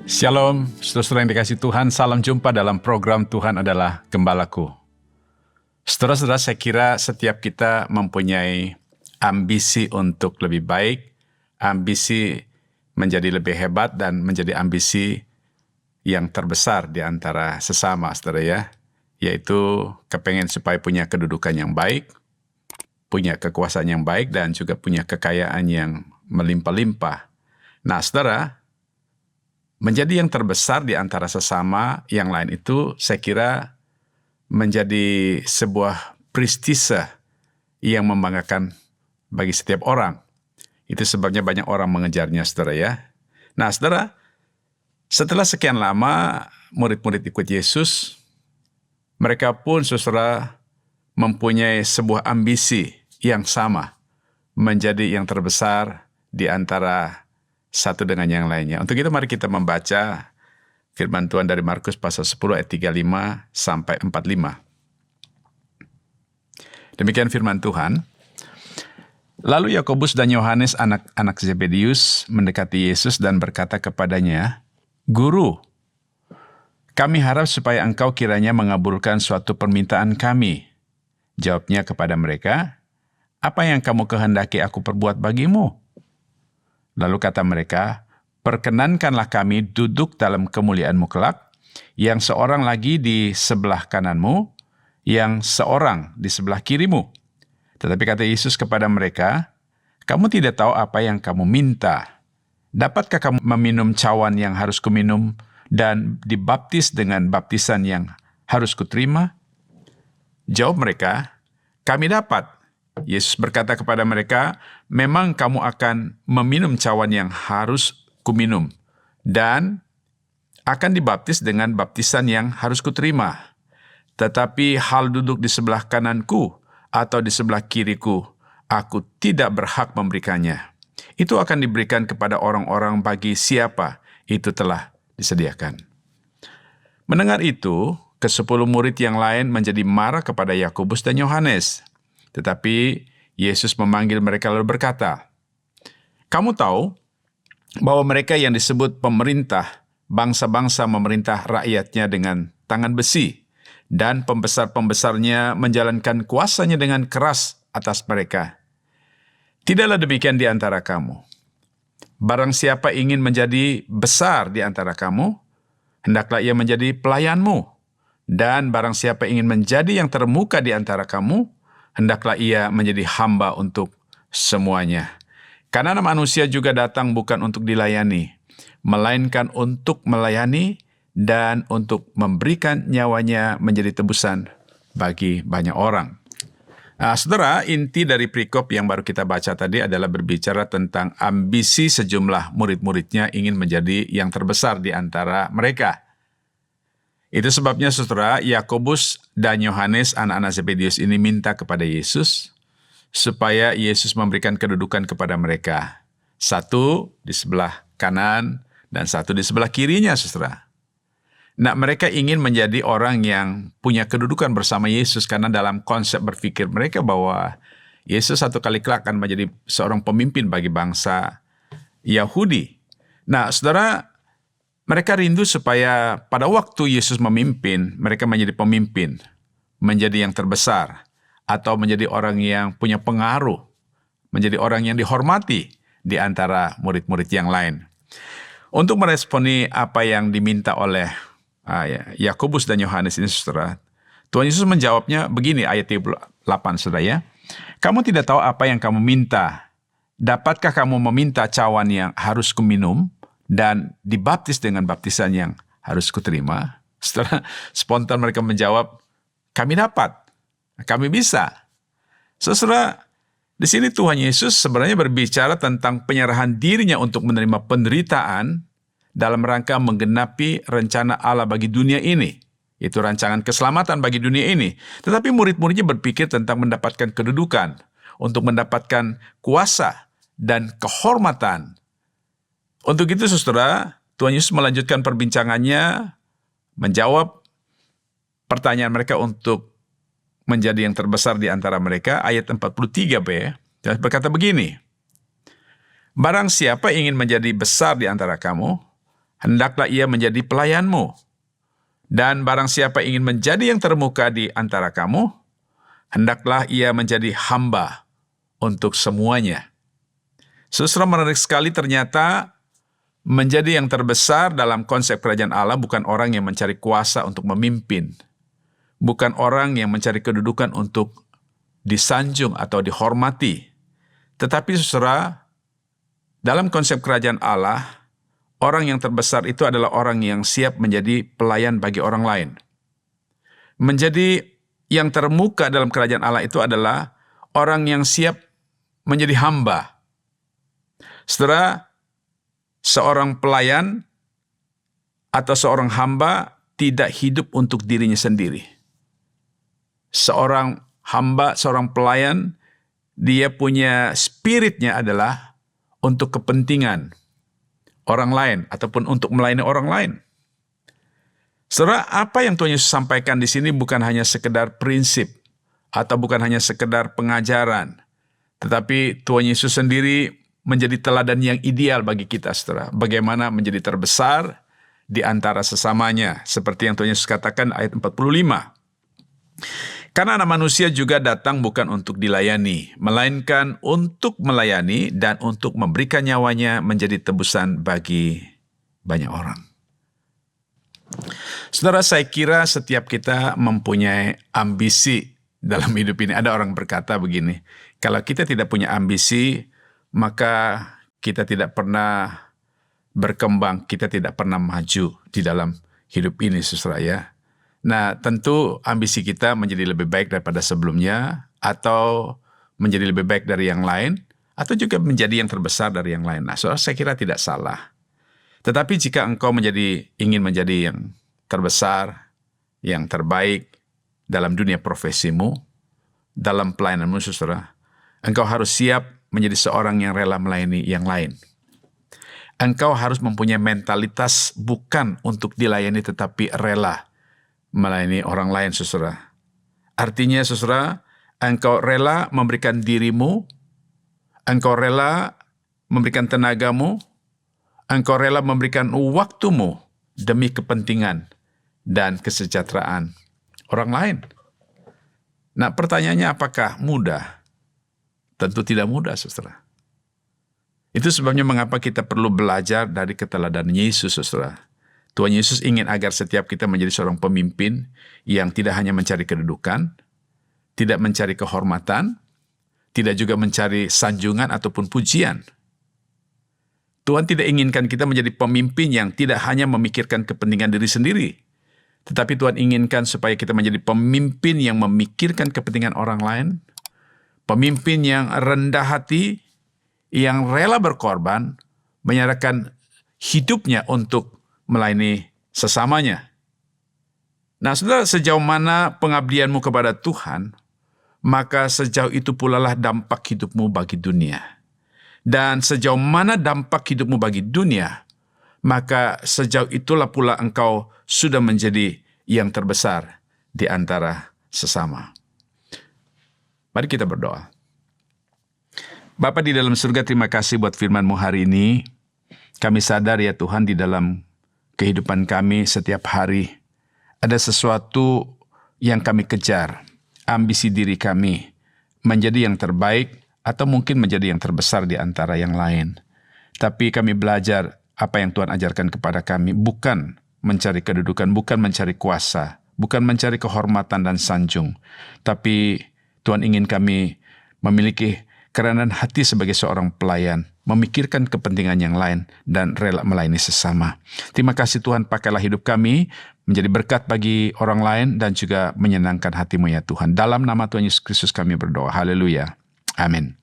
Shalom, saudara-saudara yang dikasihi Tuhan, salam jumpa dalam program Tuhan adalah Gembalaku. Saudara-saudara, saya kira setiap kita mempunyai ambisi untuk lebih baik, ambisi menjadi lebih hebat, dan menjadi ambisi yang terbesar di antara sesama, saudara ya, yaitu kepengen supaya punya kedudukan yang baik, punya kekuasaan yang baik, dan juga punya kekayaan yang melimpah-limpah. Nah, saudara, menjadi yang terbesar di antara sesama yang lain itu saya kira menjadi sebuah prestise yang membanggakan bagi setiap orang. Itu sebabnya banyak orang mengejarnya, saudara ya. Nah, saudara, setelah sekian lama murid-murid ikut Yesus, mereka pun, saudara, mempunyai sebuah ambisi yang sama, menjadi yang terbesar di antara satu dengan yang lainnya. Untuk itu mari kita membaca firman Tuhan dari Markus pasal 10 ayat 35 sampai 45. Demikian firman Tuhan. Lalu Yakobus dan Yohanes anak-anak Zebedius mendekati Yesus dan berkata kepadanya, "Guru, kami harap supaya engkau kiranya mengabulkan suatu permintaan kami." Jawabnya kepada mereka, "Apa yang kamu kehendaki aku perbuat bagimu?" Lalu kata mereka, "Perkenankanlah kami duduk dalam kemuliaan-Mu kelak, yang seorang lagi di sebelah kananmu, yang seorang di sebelah kirimu." Tetapi kata Yesus kepada mereka, "Kamu tidak tahu apa yang kamu minta. Dapatkah kamu meminum cawan yang harus kuminum dan dibaptis dengan baptisan yang harus kuterima?" Jawab mereka, "Kami dapat." Yesus berkata kepada mereka, "Memang kamu akan meminum cawan yang harus kuminum, dan akan dibaptis dengan baptisan yang harus kuterima. Tetapi hal duduk di sebelah kananku atau di sebelah kiriku, aku tidak berhak memberikannya. Itu akan diberikan kepada orang-orang bagi siapa itu telah disediakan." Mendengar itu, ke-10 murid yang lain menjadi marah kepada Yakobus dan Yohanes. Tetapi Yesus memanggil mereka lalu berkata, "Kamu tahu bahwa mereka yang disebut pemerintah, bangsa-bangsa memerintah rakyatnya dengan tangan besi, dan pembesar-pembesarnya menjalankan kuasanya dengan keras atas mereka. Tidaklah demikian di antara kamu. Barang siapa ingin menjadi besar di antara kamu, hendaklah ia menjadi pelayanmu. Dan barang siapa ingin menjadi yang termuka di antara kamu, hendaklah ia menjadi hamba untuk semuanya. Karena Anak Manusia juga datang bukan untuk dilayani, melainkan untuk melayani dan untuk memberikan nyawanya menjadi tebusan bagi banyak orang." Nah, saudara, inti dari perikop yang baru kita baca tadi adalah berbicara tentang ambisi sejumlah murid-muridnya ingin menjadi yang terbesar di antara mereka. Itu sebabnya, saudara, Yakobus dan Yohanes anak-anak Zebedius ini minta kepada Yesus supaya Yesus memberikan kedudukan kepada mereka. Satu di sebelah kanan dan satu di sebelah kirinya, saudara. Nah, mereka ingin menjadi orang yang punya kedudukan bersama Yesus karena dalam konsep berpikir mereka bahwa Yesus satu kali kelak akan menjadi seorang pemimpin bagi bangsa Yahudi. Nah, saudara, mereka rindu supaya pada waktu Yesus memimpin, mereka menjadi pemimpin, menjadi yang terbesar, atau menjadi orang yang punya pengaruh, menjadi orang yang dihormati di antara murid-murid yang lain. Untuk meresponi apa yang diminta oleh Yakobus dan Yohanes ini, saudara, Tuhan Yesus menjawabnya begini, ayat 38, saudara ya. "Kamu tidak tahu apa yang kamu minta. Dapatkah kamu meminta cawan yang harus kuminum dan dibaptis dengan baptisan yang harus kuterima?" Setelah spontan mereka menjawab, "Kami dapat, kami bisa." Saudara, di sini Tuhan Yesus sebenarnya berbicara tentang penyerahan dirinya untuk menerima penderitaan dalam rangka menggenapi rencana Allah bagi dunia ini. Itu rancangan keselamatan bagi dunia ini. Tetapi murid-muridnya berpikir tentang mendapatkan kedudukan, untuk mendapatkan kuasa dan kehormatan. Untuk itu, saudara, Tuhan Yesus melanjutkan perbincangannya, menjawab pertanyaan mereka untuk menjadi yang terbesar di antara mereka. Ayat 43b, berkata begini, "Barang siapa ingin menjadi besar di antara kamu, hendaklah ia menjadi pelayanmu. Dan barang siapa ingin menjadi yang termuka di antara kamu, hendaklah ia menjadi hamba untuk semuanya. Saudara, menarik sekali, ternyata menjadi yang terbesar dalam konsep kerajaan Allah bukan orang yang mencari kuasa untuk memimpin. Bukan orang yang mencari kedudukan untuk disanjung atau dihormati. Tetapi saudara, dalam konsep kerajaan Allah, orang yang terbesar itu adalah orang yang siap menjadi pelayan bagi orang lain. Menjadi yang termuka dalam kerajaan Allah itu adalah orang yang siap menjadi hamba. Saudara, seorang pelayan atau seorang hamba tidak hidup untuk dirinya sendiri. Seorang hamba, seorang pelayan, dia punya spiritnya adalah untuk kepentingan orang lain ataupun untuk melayani orang lain. Saudara, apa yang Tuhan Yesus sampaikan di sini bukan hanya sekedar prinsip atau bukan hanya sekedar pengajaran, tetapi Tuhan Yesus sendiri menjadi teladan yang ideal bagi kita, saudara. Bagaimana menjadi terbesar di antara sesamanya, seperti yang Tuhan Yesus katakan ayat 45. Karena Anak Manusia juga datang bukan untuk dilayani, melainkan untuk melayani dan untuk memberikan nyawanya menjadi tebusan bagi banyak orang. Saudara, saya kira setiap kita mempunyai ambisi dalam hidup ini. Ada orang berkata begini, kalau kita tidak punya ambisi, maka kita tidak pernah berkembang, kita tidak pernah maju di dalam hidup ini, saudara ya. Nah, tentu ambisi kita menjadi lebih baik daripada sebelumnya, atau menjadi lebih baik dari yang lain, atau juga menjadi yang terbesar dari yang lain. Nah, saudara, saya kira tidak salah. Tetapi jika engkau ingin menjadi yang terbesar, yang terbaik dalam dunia profesimu, dalam pelayananmu, saudara, engkau harus siap menjadi seorang yang rela melayani yang lain. Engkau harus mempunyai mentalitas bukan untuk dilayani, tetapi rela melayani orang lain, saudara. Artinya, saudara, engkau rela memberikan dirimu, engkau rela memberikan tenagamu, engkau rela memberikan waktumu demi kepentingan dan kesejahteraan orang lain. Nah, pertanyaannya, apakah mudah? Tentu tidak mudah, saudara. Itu sebabnya mengapa kita perlu belajar dari keteladanan Yesus, saudara. Tuhan Yesus ingin agar setiap kita menjadi seorang pemimpin yang tidak hanya mencari kedudukan, tidak mencari kehormatan, tidak juga mencari sanjungan ataupun pujian. Tuhan tidak inginkan kita menjadi pemimpin yang tidak hanya memikirkan kepentingan diri sendiri, tetapi Tuhan inginkan supaya kita menjadi pemimpin yang memikirkan kepentingan orang lain, pemimpin yang rendah hati, yang rela berkorban, menyerahkan hidupnya untuk melayani sesamanya. Nah, saudara, sejauh mana pengabdianmu kepada Tuhan, maka sejauh itu pula lah dampak hidupmu bagi dunia. Dan sejauh mana dampak hidupmu bagi dunia, maka sejauh itulah pula engkau sudah menjadi yang terbesar di antara sesama. Mari kita berdoa. Bapa di dalam surga, terima kasih buat firman-Mu hari ini. Kami sadar ya Tuhan, di dalam kehidupan kami setiap hari ada sesuatu yang kami kejar, ambisi diri kami menjadi yang terbaik atau mungkin menjadi yang terbesar di antara yang lain. Tapi kami belajar apa yang Tuhan ajarkan kepada kami, bukan mencari kedudukan, bukan mencari kuasa, bukan mencari kehormatan dan sanjung, tapi Tuhan ingin kami memiliki kerendahan hati sebagai seorang pelayan, memikirkan kepentingan yang lain, dan rela melayani sesama. Terima kasih Tuhan, pakailah hidup kami menjadi berkat bagi orang lain dan juga menyenangkan hati-Mu ya Tuhan. Dalam nama Tuhan Yesus Kristus kami berdoa. Haleluya. Amin.